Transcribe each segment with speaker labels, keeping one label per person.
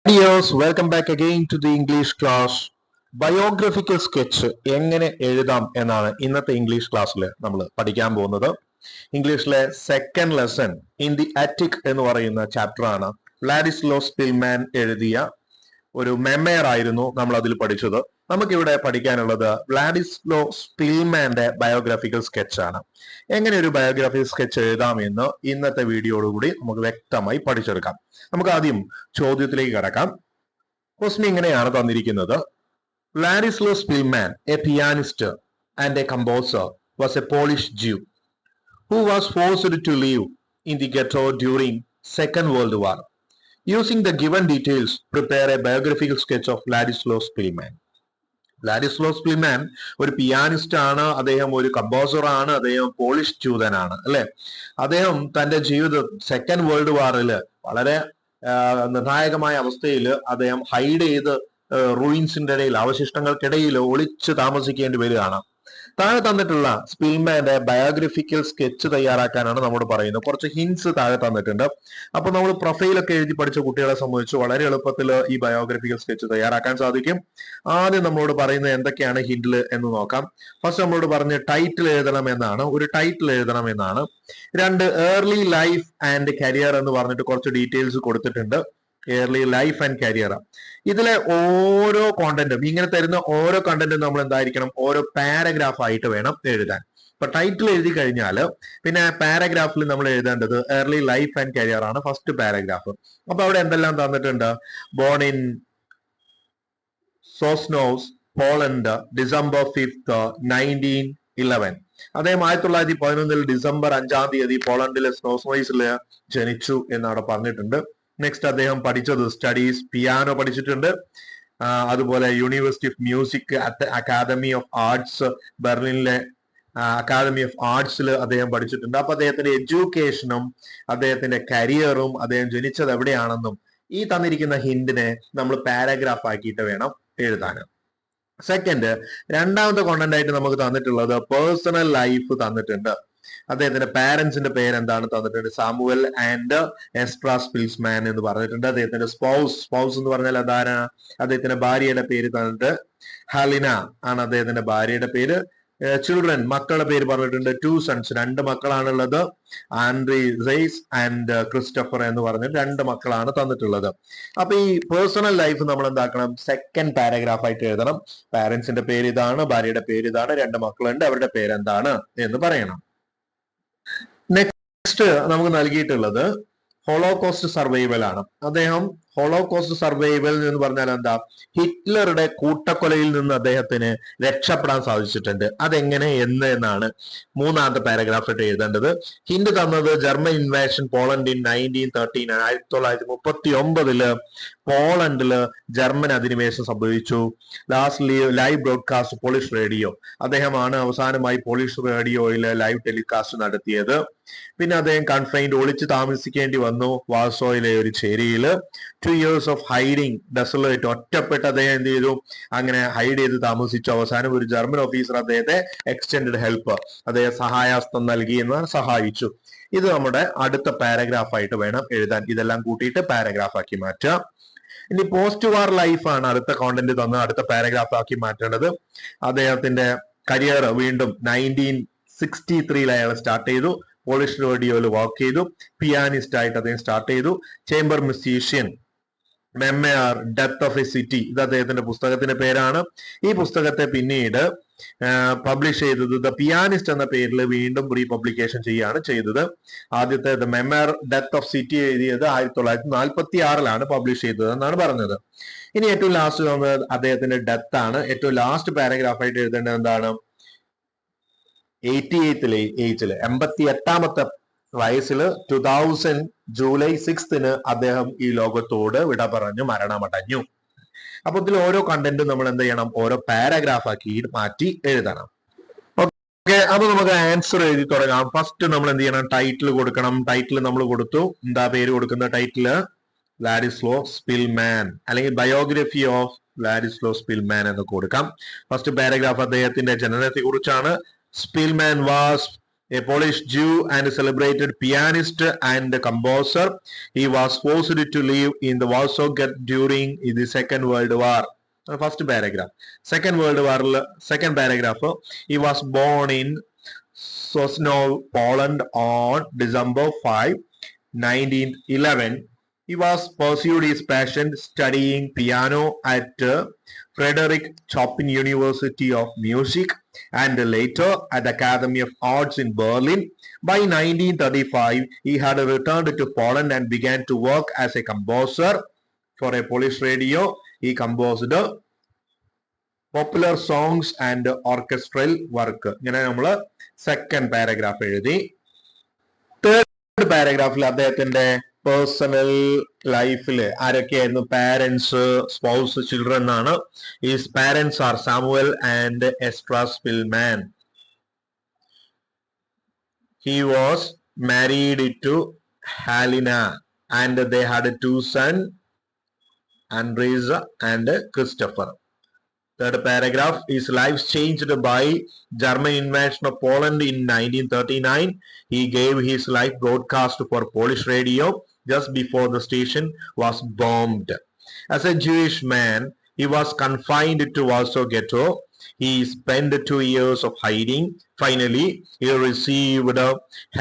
Speaker 1: Dears, welcome back again to the English class. Biographical sketch എങ്ങനെ എഴുതാം എന്നാണ് ഇന്നത്തെ ഇംഗ്ലീഷ് ക്ലാസ്സിൽ നമ്മൾ പഠിക്കാൻ പോകുന്നത്. ഇംഗ്ലീഷിലെ second lesson in the attic എന്ന് പറയുന്ന ചാപ്റ്റർ ആണ്. വ്ലാഡിസ്ലോ സ്പിൽമാൻ എഴുതിയ ഒരു മെമ്മയർ ആയിരുന്നു നമ്മൾ അതിൽ പഠിച്ചത്. നമുക്കിവിടെ പഠിക്കാനുള്ളത് വ്ലാഡിസ്ലോ സ്പിൽമാന്റെ ബയോഗ്രാഫിക്കൽ സ്കെച്ച് ആണ്. എങ്ങനെ ഒരു ബയോഗ്രാഫിക്കൽ സ്കെച്ച് എഴുതാമെന്ന് ഇന്നത്തെ വീഡിയോയോടുകൂടി നമുക്ക് വ്യക്തമായി പഠിച്ചെടുക്കാം. നമുക്ക് ആദ്യം ചോദ്യത്തിലേക്ക് കടക്കാം. ക്വസ്റ്റ്യൻ ഇങ്ങനെയാണ് തന്നിരിക്കുന്നത്. Vladislav Spilman, a pianist and a composer, was a Polish Jew who was forced to live in the ghetto during Second World War. Using the given details, prepare a biographical sketch of Vladislav Spilman. വ്ലാഡിസ്ലോ Spillman ഒരു pianist ആണ്, അദ്ദേഹം ഒരു composer ആണ്, അദ്ദേഹം polish ജൂതനാണ് അല്ലെ. അദ്ദേഹം തന്റെ ജീവിതം സെക്കൻഡ് വേൾഡ് വാറിൽ വളരെ നിർണായകമായ അവസ്ഥയിൽ അദ്ദേഹം ഹൈഡ് ചെയ്ത് റൂയിൻസിന്റെ ഇടയിൽ, അവശിഷ്ടങ്ങൾക്കിടയിൽ ഒളിച്ച് താമസിക്കേണ്ടി വരികയാണ്. താഴെ തന്നിട്ടുള്ള സ്പിൽമാന്റെ ബയോഗ്രഫിക്കൽ സ്കെച്ച് തയ്യാറാക്കാനാണ് നമ്മോട് പറയുന്നത്. കുറച്ച് ഹിന്റ്സ് താഴെ തന്നിട്ടുണ്ട്. അപ്പൊ നമ്മൾ പ്രൊഫൈലൊക്കെ എഴുതി പഠിച്ച കുട്ടികളെ സംബന്ധിച്ച് വളരെ എളുപ്പത്തിൽ ഈ ബയോഗ്രഫിക്കൽ സ്കെച്ച് തയ്യാറാക്കാൻ സാധിക്കും. ആദ്യം നമ്മളോട് പറയുന്നത് എന്തൊക്കെയാണ് ഹിന്റിൽ എന്ന് നോക്കാം. ഫസ്റ്റ് നമ്മളോട് പറഞ്ഞ് ടൈറ്റിൽ എഴുതണം എന്നാണ്, ഒരു ടൈറ്റിൽ എഴുതണം എന്നാണ്. രണ്ട്, ഏർലി ലൈഫ് ആൻഡ് കരിയർ എന്ന് പറഞ്ഞിട്ട് കുറച്ച് ഡീറ്റെയിൽസ് കൊടുത്തിട്ടുണ്ട്. Early life and career. ഇതിലെ ഓരോ കോണ്ടന്റും, ഇങ്ങനെ തരുന്ന ഓരോ കണ്ടന്റും നമ്മൾ എന്തായിരിക്കണം, ഓരോ പാരഗ്രാഫ് ആയിട്ട് വേണം എഴുതാൻ. ഇപ്പൊ ടൈറ്റിൽ എഴുതി കഴിഞ്ഞാൽ പിന്നെ പാരഗ്രാഫിൽ നമ്മൾ എഴുതേണ്ടത് ഏർലി ലൈഫ് ആൻഡ് കരിയർ ആണ് ഫസ്റ്റ് പാരഗ്രാഫ്. അപ്പൊ അവിടെ എന്തെല്ലാം തന്നിട്ടുണ്ട്? Born in Sosnowiec, Poland, December 5th 1911. അദ്ദേഹം 1911 ഡിസംബർ 5 പോളണ്ടിലെ സോസ്നോയിസിൽ ജനിച്ചു എന്നവിടെ പറഞ്ഞിട്ടുണ്ട്. നെക്സ്റ്റ് അദ്ദേഹം പഠിച്ചത് സ്റ്റഡീസ്, പിയാനോ പഠിച്ചിട്ടുണ്ട്. അതുപോലെ university of music, academy of arts, ബെർലിനിലെ അക്കാദമി ഓഫ് ആർട്സിൽ അദ്ദേഹം പഠിച്ചിട്ടുണ്ട്. അപ്പൊ അദ്ദേഹത്തിന്റെ എഡ്യൂക്കേഷനും അദ്ദേഹത്തിന്റെ കരിയറും അദ്ദേഹം ജനിച്ചത് എവിടെയാണെന്നും ഈ തന്നിരിക്കുന്ന ഹിന്റിനെ നമ്മൾ പാരഗ്രാഫ് ആക്കിയിട്ട് വേണം എഴുതാൻ. സെക്കൻഡ്, രണ്ടാമത്തെ കോണ്ടന്റ് ആയിട്ട് നമുക്ക് തന്നിട്ടുള്ളത് പേഴ്സണൽ ലൈഫ് തന്നിട്ടുണ്ട്. അദ്ദേഹത്തിന്റെ പാരന്റ്സിന്റെ പേര് എന്താണ് തന്നിട്ടുണ്ട്? സാമുവൽ ആൻഡ് എസ്ട്രാ സ്പിൽമാൻ എന്ന് പറഞ്ഞിട്ടുണ്ട്. അദ്ദേഹത്തിന്റെ സ്പൗസ് എന്ന് പറഞ്ഞാൽ അതാരാ? അദ്ദേഹത്തിന്റെ ഭാര്യയുടെ പേര് തന്നിട്ട് ഹലിന ആണ് അദ്ദേഹത്തിന്റെ ഭാര്യയുടെ പേര്. ചിൽഡ്രൻ, മക്കളുടെ പേര് പറഞ്ഞിട്ടുണ്ട്. 2 sons, 2 മക്കളാണുള്ളത്. ആൻഡ്രി സെയ്സ് ആൻഡ് ക്രിസ്റ്റഫർ എന്ന് പറഞ്ഞിട്ട് 2 മക്കളാണ് തന്നിട്ടുള്ളത്. അപ്പൊ ഈ പേഴ്സണൽ ലൈഫ് നമ്മൾ എന്താക്കണം? സെക്കൻഡ് പാരഗ്രാഫ് ആയിട്ട് എഴുതണം. പാരന്റ്സിന്റെ പേര് ഇതാണ്, ഭാര്യയുടെ പേര് ഇതാണ്, 2 മക്കളുണ്ട്, അവരുടെ പേരെന്താണ് എന്ന് പറയണം. നെക്സ്റ്റ് നമുക്ക് നൽകിയിട്ടുള്ളത് ഹോളോകോസ്റ്റ് സർവൈവൽ ആണ്. അദ്ദേഹം ഹോളോകോസ്റ്റ് സർവൈവൽ എന്ന് പറഞ്ഞാൽ എന്താ? ഹിറ്റ്ലറുടെ കൂട്ടക്കൊലയിൽ നിന്ന് അദ്ദേഹത്തിന് രക്ഷപ്പെടാൻ സാധിച്ചിട്ടുണ്ട്. അതെങ്ങനെ എന്നാണ് മൂന്നാമത്തെ പാരഗ്രാഫിട്ട് എഴുതേണ്ടത്. ഹിന്റ് തന്നത് ജർമ്മൻ ഇൻവേഷൻ പോളണ്ട് ഇൻ 1913, 1939 പോളണ്ടില് ജർമ്മൻ അധിനിവേശം സംഭവിച്ചു. Last live broadcast Polish radio, അദ്ദേഹമാണ് അവസാനമായി പോളിഷ് റേഡിയോയിൽ ലൈവ് ടെലികാസ്റ്റ് നടത്തിയത്. പിന്നെ അദ്ദേഹം കൺഫൈൻഡ്, ഒളിച്ച് താമസിക്കേണ്ടി വന്നു വാർസോയിലെ ഒരു ചേരിയില്. 2 years ഓഫ് ഹൈഡിങ്, ഡെസലേറ്റ്, ഒറ്റപ്പെട്ട് അദ്ദേഹം എന്ത് ചെയ്തു? അങ്ങനെ ഹൈഡ് ചെയ്ത് താമസിച്ചു. അവസാനം ഒരു ജർമ്മൻ ഓഫീസർ അദ്ദേഹത്തെ എക്സ്റ്റെൻഡഡ് ഹെൽപ്പ്, അദ്ദേഹം സഹായഹസ്തം നൽകി എന്ന് സഹായിച്ചു. ഇത് നമ്മുടെ അടുത്ത പാരഗ്രാഫ് ആയിട്ട് വേണം എഴുതാൻ. ഇതെല്ലാം കൂട്ടിയിട്ട് പാരഗ്രാഫ് ആക്കി മാറ്റാം. ഇനി പോസ്റ്റ് വാർ ലൈഫ് ആണ് അടുത്ത കോണ്ടന്റ് തന്ന് അടുത്ത പാരഗ്രാഫ് ആക്കി മാറ്റേണ്ടത്. അദ്ദേഹത്തിന്റെ കരിയർ വീണ്ടും 1963 അയാൾ സ്റ്റാർട്ട് ചെയ്തു. പോളിഷ് റേഡിയോയിൽ വർക്ക് ചെയ്തു. പിയാനിസ്റ്റ് ആയിട്ട് അദ്ദേഹം സ്റ്റാർട്ട് ചെയ്തു. Chamber musician, memoir, death of A city, ഇത് അദ്ദേഹത്തിന്റെ പുസ്തകത്തിന്റെ പേരാണ്. ഈ പുസ്തകത്തെ പിന്നീട് പബ്ലിഷ് ചെയ്തത് ദ പിയാനിസ്റ്റ് എന്ന പേരിൽ വീണ്ടും റീപബ്ലിക്കേഷൻ ചെയ്യുകയാണ് ചെയ്തത്. ആദ്യത്തെ the memoir death of city എഴുതിയത് 1946 പബ്ലിഷ് ചെയ്തത് എന്നാണ് പറഞ്ഞത്. ഇനി ഏറ്റവും ലാസ്റ്റ് വന്നത് അദ്ദേഹത്തിന്റെ ഡെത്ത് ആണ്. ഏറ്റവും ലാസ്റ്റ് പാരഗ്രാഫ് ആയിട്ട് എഴുതേണ്ടത് എന്താണ്? 88ാമത്തെ വയസ്സിൽ 2000 ജൂലൈ 6 അദ്ദേഹം ഈ ലോകത്തോട് വിട പറഞ്ഞു മരണമടഞ്ഞു. അപ്പൊ ഇതിൽ ഓരോ കണ്ടന്റും നമ്മൾ എന്ത് ചെയ്യണം? ഓരോ പാരഗ്രാഫ് ആക്കി മാറ്റി എഴുതണം. ഓക്കെ, അപ്പൊ നമുക്ക് ആൻസർ എഴുതി തുടങ്ങാം. ഫസ്റ്റ് നമ്മൾ എന്ത് ചെയ്യണം? ടൈറ്റിൽ കൊടുക്കണം. ടൈറ്റിൽ നമ്മൾ കൊടുത്തു. എന്താ പേര് കൊടുക്കുന്ന ടൈറ്റില്? വ്ലാഡിസ്ലോ സ്പിൽമാൻ, അല്ലെങ്കിൽ ബയോഗ്രഫി ഓഫ് വ്ലാഡിസ്ലോ സ്പിൽമാൻ എന്ന് കൊടുക്കാം. ഫസ്റ്റ് പാരഗ്രാഫ് അദ്ദേഹത്തിന്റെ ജനനത്തെ കുറിച്ചാണ്. Spillman was a Polish Jew and celebrated pianist and composer. He was forced to live in the Warsaw Ghetto during the Second World War. First paragraph. Second World War, second paragraph. He was born in Sosnow, Poland on December 5, 1911. He was pursued his passion studying piano at Frederick Chopin University of Music and later at the Academy of Arts in Berlin. By 1935, he had returned to Poland and began to work as a composer for a Polish radio. He composed popular songs and orchestral work. ഇങ്ങനെ നമ്മൾ second paragraph എഴുതി. Third പാരഗ്രാഫിൽ അദ്ദേഹത്തിന്റെ personal ലൈഫിൽ ആരൊക്കെയായിരുന്നു parents, spouse, children ആണ്. His parents are Samuel and Estera Szpilman. He was married to Halina and they had two sons, Andres and Christopher. Third paragraph, his life changed by German invasion of Poland in 1939. He gave his life broadcast for Polish radio just before the station was bombed. As a Jewish man, he was confined to Warsaw Ghetto. He spent 2 years of hiding. Finally, he received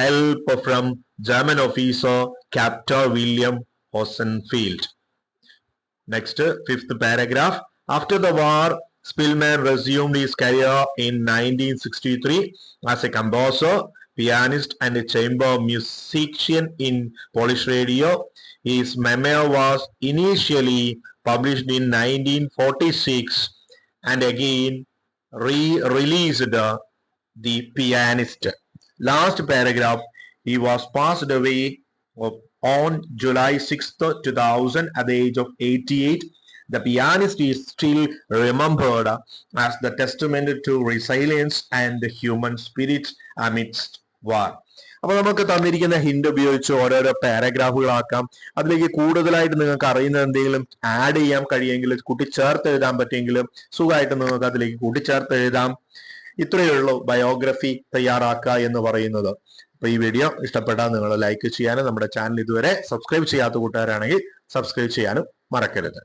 Speaker 1: help from German officer Captain William Hosenfield. Next, fifth paragraph. After the war, Spillman resumed his career in 1963 as a composer, pianist, and a chamber musician in Polish radio. His memoir was initially published in 1946 and again re-released, The Pianist. Last paragraph, he was passed away on July 6th, 2000 at the age of 88. The Pianist is still remembered as the testament to resilience and the human spirit amidst war. അപ്പൊ നമുക്ക് തന്നിരിക്കുന്ന hint ഉപയോഗിച്ച് ഓരോരോ പാരഗ്രാഫുകളാക്കാം. അതിലേക്ക് കൂടുതലായിട്ട് നിങ്ങൾക്ക് അറിയുന്ന എന്തെങ്കിലും ആഡ് ചെയ്യാൻ കഴിയുമെങ്കിൽ കൂട്ടിച്ചേർത്ത് എഴുതാൻ പറ്റുമെങ്കിലും സുഖമായിട്ട് നിങ്ങൾക്ക് അതിലേക്ക് കൂട്ടിച്ചേർത്ത് എഴുതാം. ഇത്രയേ ഉള്ളൂ ബയോഗ്രഫി തയ്യാറാക്കുക എന്ന് പറയുന്നത്. അപ്പൊ ഈ വീഡിയോ ഇഷ്ടപ്പെട്ടാൽ നിങ്ങൾ ലൈക്ക് ചെയ്യാനും നമ്മുടെ ചാനൽ ഇതുവരെ സബ്സ്ക്രൈബ് ചെയ്യാത്ത കൂട്ടുകാരാണെങ്കിൽ സബ്സ്ക്രൈബ് ചെയ്യാനും മറക്കരുത്.